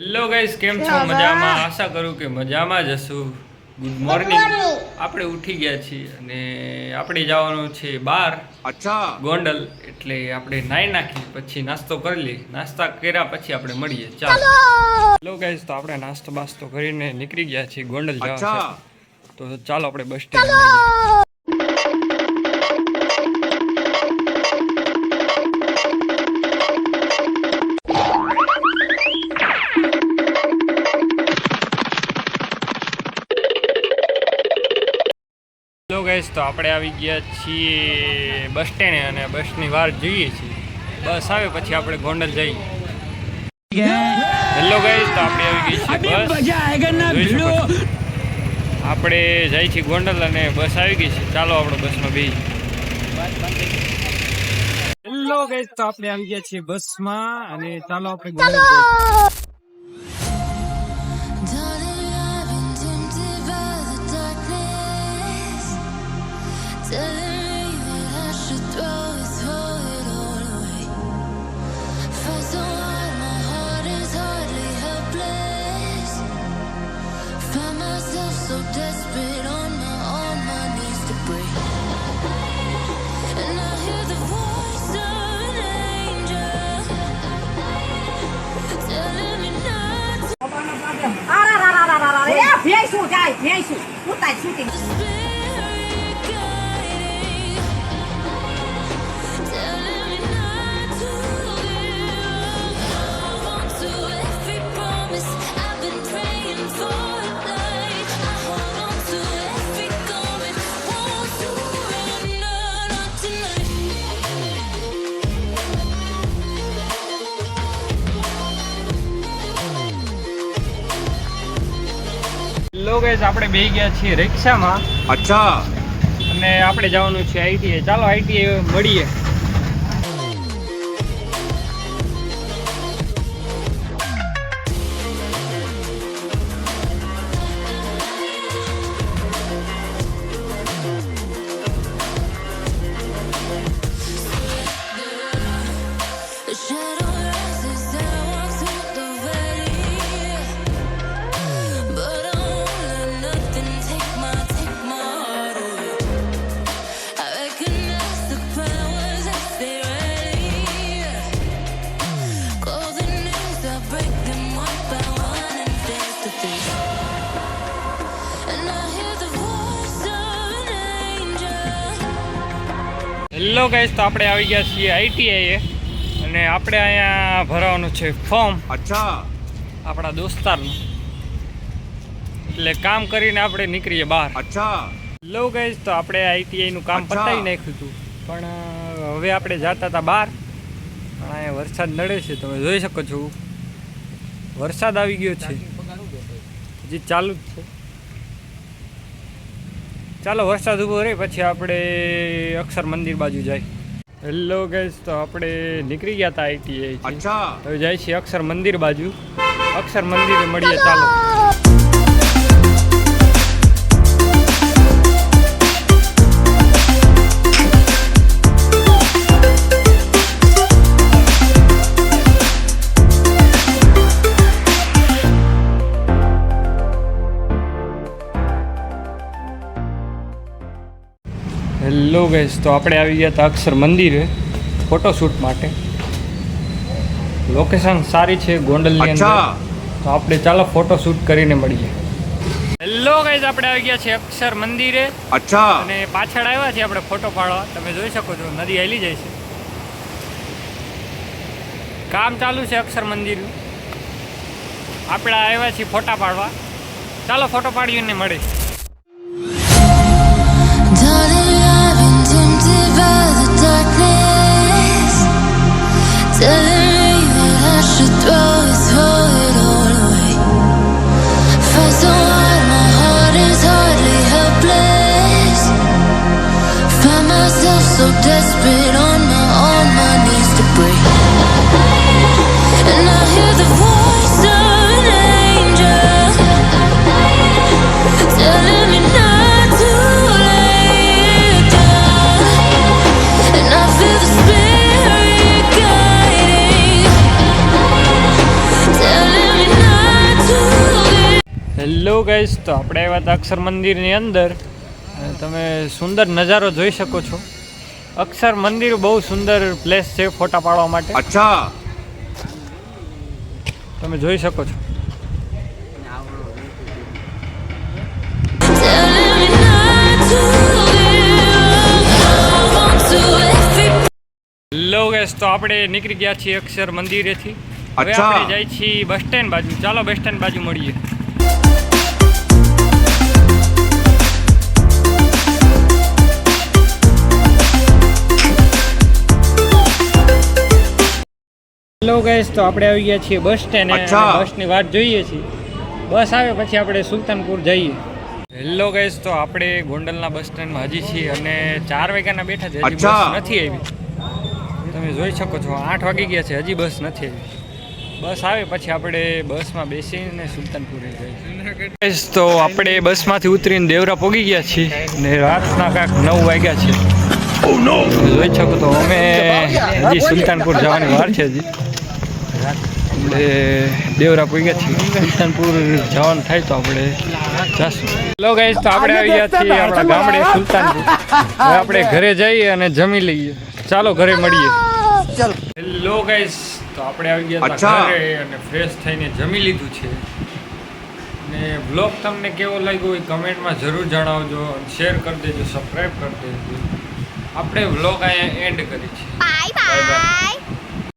Hello guys, કેમ છો? મજામાં? આશા કરું કે મજામાં જ હશું. Good morning. આપણે ઉઠી ગયા છીએ અને આપણે જવાનું છે બહાર, ગોંડલ. એટલે આપણે નાઈ નાખી પછી નાસ્તો કરી લઈએ. નાસ્તા કર્યા પછી આપણે મળીએ. ચાલો. હેલો ગાઈસ, તો આપણે નાસ્તો બાસ્તો કરીને નીકળી ગયા છીએ ગોંડલ જવા. તો ચાલો આપણે બસ સ્ટેન્ડ મળીએ. હેલો ગાઈસ, તો આપણે આવી ગયા છીએ બસ સ્ટેન્ડે અને બસની વાર જોઈએ છીએ. બસ આવે પછી આપણે ગોંડલ જઈએ. હેલો ગાઈસ, તો આપણે આવી ગઈ છીએ બસ. આપણે જઈએ છીએ ગોંડલ અને બસ આવી ગઈ છે. ચાલો આપણે બસમાં બેસી. હેલો ગાઈસ, તો આપણે આવી ગયા છીએ બસમાં અને ચાલો આપણે ગોંડલ જઈએ. હેલો ગાઈસ, આપણે બેસી ગયા છીએ રિક્ષામાં. અને આપણે જવાનું છે આઈટીઆઈ. ચાલો આઈટીઆઈ મળીએ. હેલો ગાઈસ, તો આપણે આવી ગયા છીએ આઈટીઆઈ અને આપણે અહીંયા ભરવાનું છે ફોર્મ આપણા દોસ્તારનું. એટલે કામ કરીને આપણે નીકળીએ બહાર. હેલો ગાઈસ, તો આપણે આઈટીઆઈનું કામ પતાવી નાખ્યું હતું, પણ હવે આપણે જતા હતા બહાર. પણ અહીંયા વરસાદ નડે છે, તમે જોઈ શકો છો. વરસાદ આવી ગયો છે, હજી ચાલુ જ છે. ચાલો વરસાદ ઊભો રહે પછી આપણે અક્ષર મંદિર બાજુ જાય. હેલો ગાઈસ, તો આપણે નીકળી ગયા હતા આઈટીઆઈ. હવે જાય છીએ અક્ષર મંદિર બાજુ. અક્ષર મંદિરે મળીએ. ચાલો. હેલો ગાઈસ, તો આપણે આવી ગયા હતા અક્ષર મંદિરે ફોટોશૂટ માટે. લોકેશન સારી છે ગોંડલની અંદર. તો આપણે ચાલો ફોટોશૂટ કરીને મળીએ. હેલો ગાઈસ, આપણે આવી ગયા છે અક્ષર મંદિરે અને પાછળ આવ્યા છીએ આપણે ફોટો પાડવા. તમે જોઈ શકો છો નદી હાલી જાય છે. કામ ચાલુ છે અક્ષર મંદિર. આપણે આવ્યા છીએ ફોટા પાડવા. ચાલો ફોટો પાડીને મળે. Desperate on my knees to break, and I hear the voice of an angel telling me not to lay down, and I feel the spirit guiding. Hello guys, તો આપણે આવ્યા હતા અક્ષર મંદિરની અંદર અને તમે સુંદર નજારો જોઈ શકો છો. અક્ષર મંદિર બહુ સુંદર પ્લેસ છે ફોટા પાડવા માટે. અચ્છા. તમે જોઈ શકો છો. Telling me not to live. I want to every hello guys, તો આપણે નીકળી ગયા છીએ અક્ષર મંદિરેથી. હવે અચ્છા. આપણે જાય છીએ બસ સ્ટેન્ડ બાજુ. ચાલો બસ સ્ટેન્ડ બાજુ મળીએ. હેલો ગાઈસ, તો આપણે આવી ગયા છીએ બસ સ્ટેન્ડ અને અચ્છા. બસની વાટ જોઈએ છીએ. બસ આવે પછી આપણે સુલતાનપુર જઈએ. હેલો ગાઈસ, તો આપણે ગોંડલના બસ સ્ટેન્ડમાં હજી છીએ અને 4 વાગ્યાના બેઠા છે, હજી અચ્છા. બસ નથી આવી. તમે જોઈ શકો છો 8 વાગી ગયા છે, હજી બસ નથી આવી. બસ આવે પછી આપણે બસમાં બેસીને સુલતાનપુરે જઈએ. ગાઈસ, તો આપણે બસમાંથી ઉતરીને દેવરા પહોંચી ગયા છીએ અને રાતના કાંઈક 9 વાગ્યા છે. તમે જોઈ શકો તો અમે હજી સુલતાનપુર જવાની વાર છે. હજી આપણે દેવરા પહોંચી ગયા છીએ. સુલતાનપુર જવાનું થાય તો આપણે જઈશું. હેલો ગાઈસ, તો આપણે આવી ગયા છીએ આપણા ગામડે સુલતાનપુર. હવે આપણે ઘરે જઈએ અને જમી લઈએ. ચાલો ઘરે મળીએ. હેલો ગાઈસ, તો આપણે આવી ગયા હતા અચ્છા. ઘરે અને ફ્રેશ થઈને જમી લીધું છે. અને વ્લોગ તમને કેવો લાગ્યો એ કમેન્ટમાં જરૂર જણાવજો અને શેર કરી દેજો, સબસ્ક્રાઈબ કરી દેજો. આપણે વ્લોગ અહીંયા એન્ડ કરી છે. Bye bye.